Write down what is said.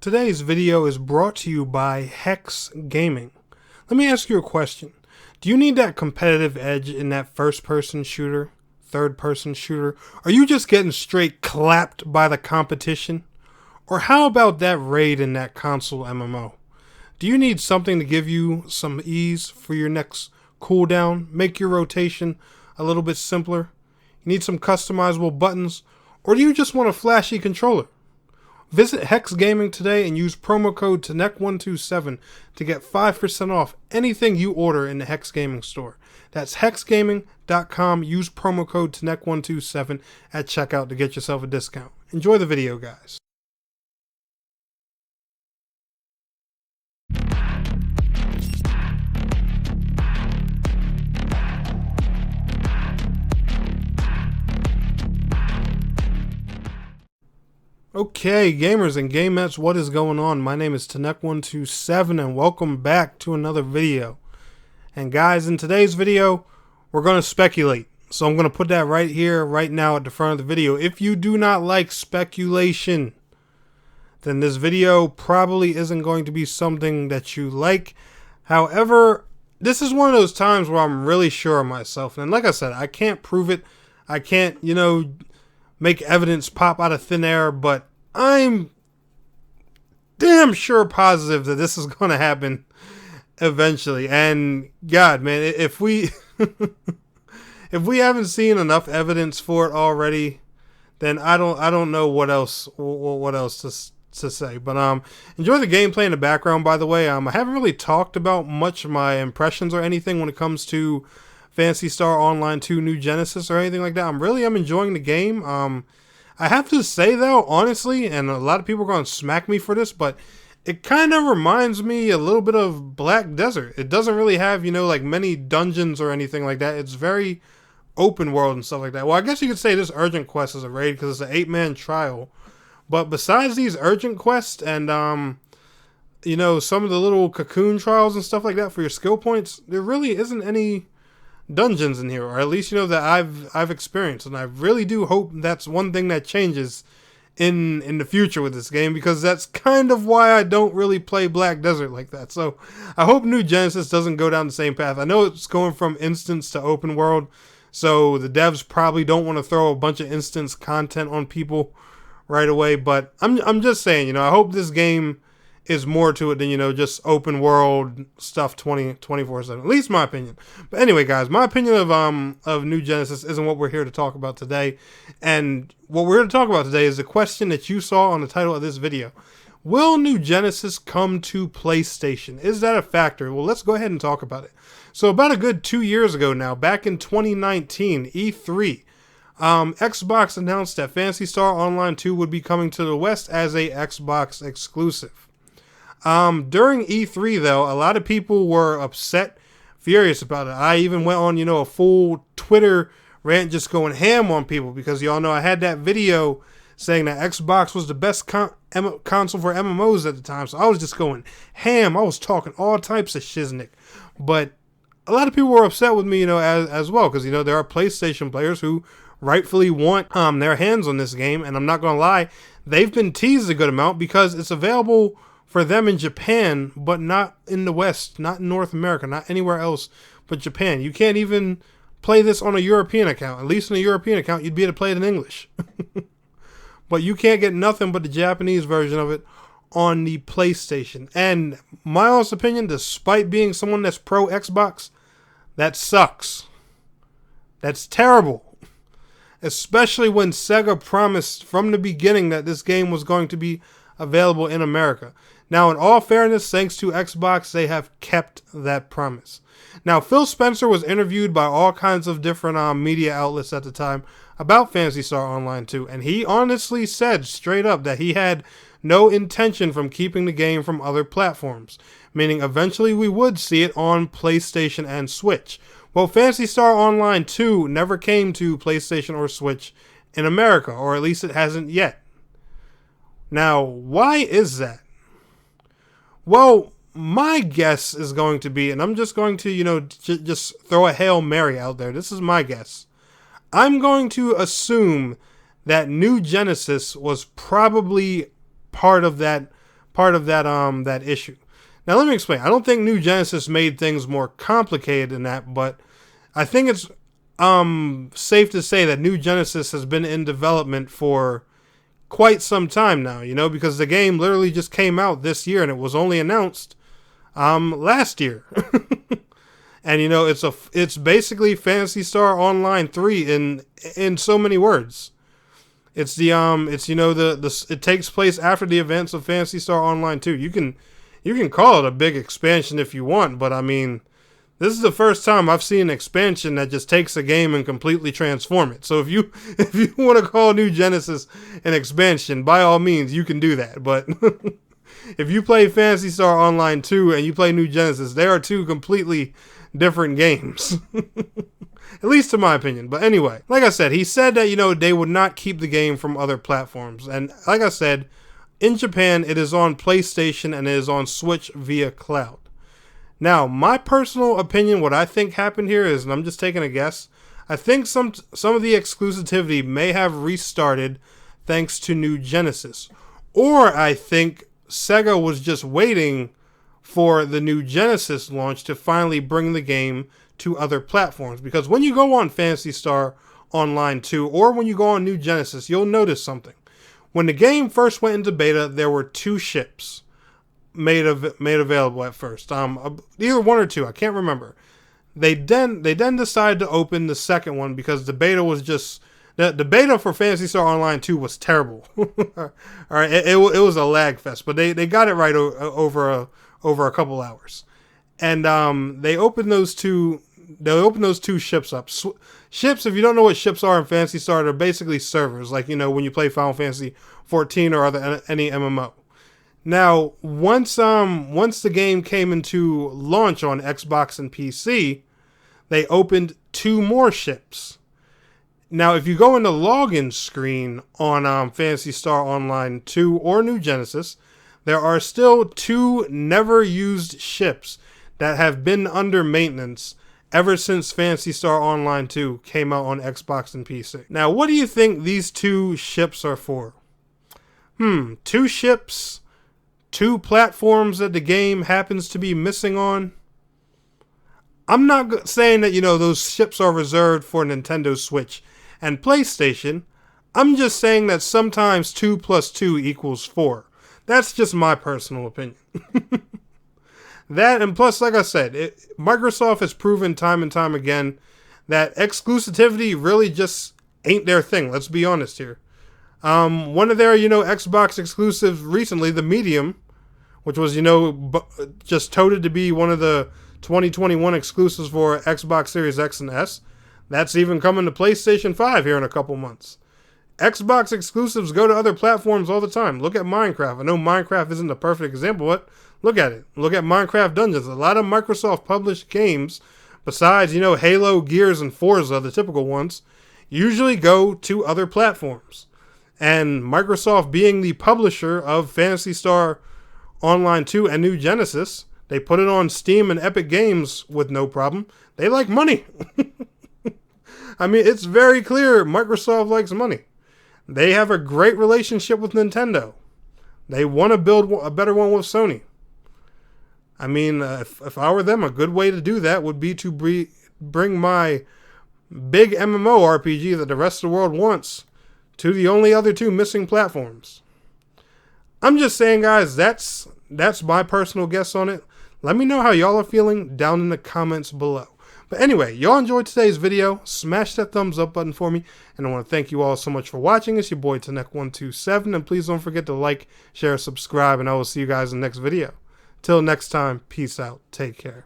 Today's video is brought to you by Hex Gaming. Let me ask you a question. Do you need that competitive edge in that first-person shooter, third-person shooter? Are you just getting straight clapped by the competition? Or how about that raid in that console MMO? Do you need something to give you some ease for your next cooldown, make your rotation a little bit simpler? You need some customizable buttons? Or do you just want a flashy controller? Visit Hex Gaming today and use promo code TNEC127 to get 5% off anything you order in the Hex Gaming store. That's hexgaming.com. Use promo code TNEC127 at checkout to get yourself a discount. Enjoy the video, guys. Okay, gamers and gamettes, what is going on? My name is TNEC127 and welcome back to another video. And guys, in today's video, we're going to speculate. So I'm going to put that right here, right now at the front of the video. If you do not like speculation, then this video probably isn't going to be something that you like. However, this is one of those times where I'm really sure of myself. And like I said, I can't prove it. I can't, make evidence pop out of thin air, but I'm damn sure positive that this is going to happen eventually. And God, man, if we if we haven't seen enough evidence for it already, then I don't know what else to say. But enjoy the gameplay in the background, by the way. I haven't really talked about much of my impressions or anything when it comes to Phantasy Star Online 2 New Genesis or anything like that. I'm enjoying the game. I have to say though, honestly, and a lot of people are going to smack me for this, but it kind of reminds me a little bit of Black Desert. It doesn't really have, like many dungeons or anything like that. It's very open world and stuff like that. Well, I guess you could say this urgent quest is a raid because it's an 8-man trial. But besides these urgent quests and, some of the little cocoon trials and stuff like that for your skill points, there really isn't any dungeons in here, or at least that I've experienced, and I really do hope that's one thing that changes in the future with this game, because that's kind of why I don't really play Black Desert like that. So I hope New Genesis doesn't go down the same path. I know it's going from instance to open world, so the devs probably don't want to throw a bunch of instance content on people right away, but I'm just saying, I hope this game is more to it than, just open world stuff 24/7. At least my opinion. But anyway, guys, my opinion of New Genesis isn't what we're here to talk about today. And what we're here to talk about today is the question that you saw on the title of this video. Will New Genesis come to PlayStation? Is that a factor? Well, let's go ahead and talk about it. So about a good 2 years ago now, back in 2019, E3, Xbox announced that Phantasy Star Online 2 would be coming to the West as a Xbox exclusive. During E3 though, a lot of people were upset, furious about it. I even went on, a full Twitter rant just going ham on people because y'all know I had that video saying that Xbox was the best console for MMOs at the time. So I was just going ham. I was talking all types of shiznick. But a lot of people were upset with me, as well, because, there are PlayStation players who rightfully want their hands on this game. And I'm not going to lie, they've been teased a good amount because it's available for them in Japan, but not in the West, not in North America, not anywhere else but Japan. You can't even play this on a European account. At least in a European account, you'd be able to play it in English. But you can't get nothing but the Japanese version of it on the PlayStation. And my honest opinion, despite being someone that's pro Xbox, that sucks. That's terrible. Especially when Sega promised from the beginning that this game was going to be available in America. Now, in all fairness, thanks to Xbox, they have kept that promise. Now, Phil Spencer was interviewed by all kinds of different media outlets at the time about Phantasy Star Online 2, and he honestly said straight up that he had no intention from keeping the game from other platforms, meaning eventually we would see it on PlayStation and Switch. Well, Phantasy Star Online 2 never came to PlayStation or Switch in America, or at least it hasn't yet. Now, why is that? Well, my guess is going to be, and I'm just going to, just throw a Hail Mary out there. This is my guess. I'm going to assume that New Genesis was probably part of that part of that issue. Now let me explain. I don't think New Genesis made things more complicated than that, but I think it's safe to say that New Genesis has been in development for quite some time now, because the game literally just came out this year and it was only announced last year. And it's basically Phantasy Star Online 3 in so many words. It's it takes place after the events of Phantasy Star Online 2. You can call it a big expansion if you want, but I mean, this is the first time I've seen an expansion that just takes a game and completely transform it. So if you want to call New Genesis an expansion, by all means you can do that. But if you play Phantasy Star Online 2 and you play New Genesis, they are two completely different games. At least in my opinion. But anyway, like I said, he said that, they would not keep the game from other platforms. And like I said, in Japan, it is on PlayStation and it is on Switch via cloud. Now, my personal opinion, what I think happened here is, and I'm just taking a guess, I think some of the exclusivity may have restarted thanks to New Genesis. Or I think Sega was just waiting for the New Genesis launch to finally bring the game to other platforms. Because when you go on Phantasy Star Online 2 or when you go on New Genesis, you'll notice something. When the game first went into beta, there were 2 ships made available at first. Either 1 or 2, I can't remember. They then decided to open the second one because the beta was just the beta for Phantasy Star Online 2 was terrible. All right, it was a lag fest, but they got it right over a couple hours, and they opened those two. They opened those 2 ships up. Ships, if you don't know what ships are in Phantasy Star, they're basically servers, like when you play Final Fantasy 14 or any MMO. Now, once the game came into launch on Xbox and PC, they opened 2 more ships. Now, if you go in the login screen on Phantasy Star Online 2 or New Genesis, there are still 2 never used ships that have been under maintenance ever since Phantasy Star Online 2 came out on Xbox and PC. Now, what do you think these 2 ships are for? 2 ships, 2 platforms that the game happens to be missing on? I'm not saying that, those ships are reserved for Nintendo Switch and PlayStation. I'm just saying that sometimes 2 plus 2 equals 4. That's just my personal opinion. That, and plus, like I said, Microsoft has proven time and time again that exclusivity really just ain't their thing. Let's be honest here. One of their, Xbox exclusives recently, the Medium, which was, just touted to be one of the 2021 exclusives for Xbox Series X and S. That's even coming to PlayStation 5 here in a couple months. Xbox exclusives go to other platforms all the time. Look at Minecraft. I know Minecraft isn't the perfect example, but look at it. Look at Minecraft Dungeons. A lot of Microsoft published games, besides, Halo, Gears, and Forza, the typical ones, usually go to other platforms. And Microsoft, being the publisher of Phantasy Star Online 2 and New Genesis, they put it on Steam and Epic Games with no problem. They like money. I mean, it's very clear Microsoft likes money. They have a great relationship with Nintendo. They want to build a better one with Sony. I mean, if I were them, a good way to do that would be to bring my big MMORPG that the rest of the world wants to the only other 2 missing platforms. I'm just saying, guys, that's my personal guess on it. Let me know how y'all are feeling down in the comments below. But anyway, y'all enjoyed today's video. Smash that thumbs up button for me. And I want to thank you all so much for watching. It's your boy Tanek127. And please don't forget to like, share, subscribe. And I will see you guys in the next video. Till next time, peace out. Take care.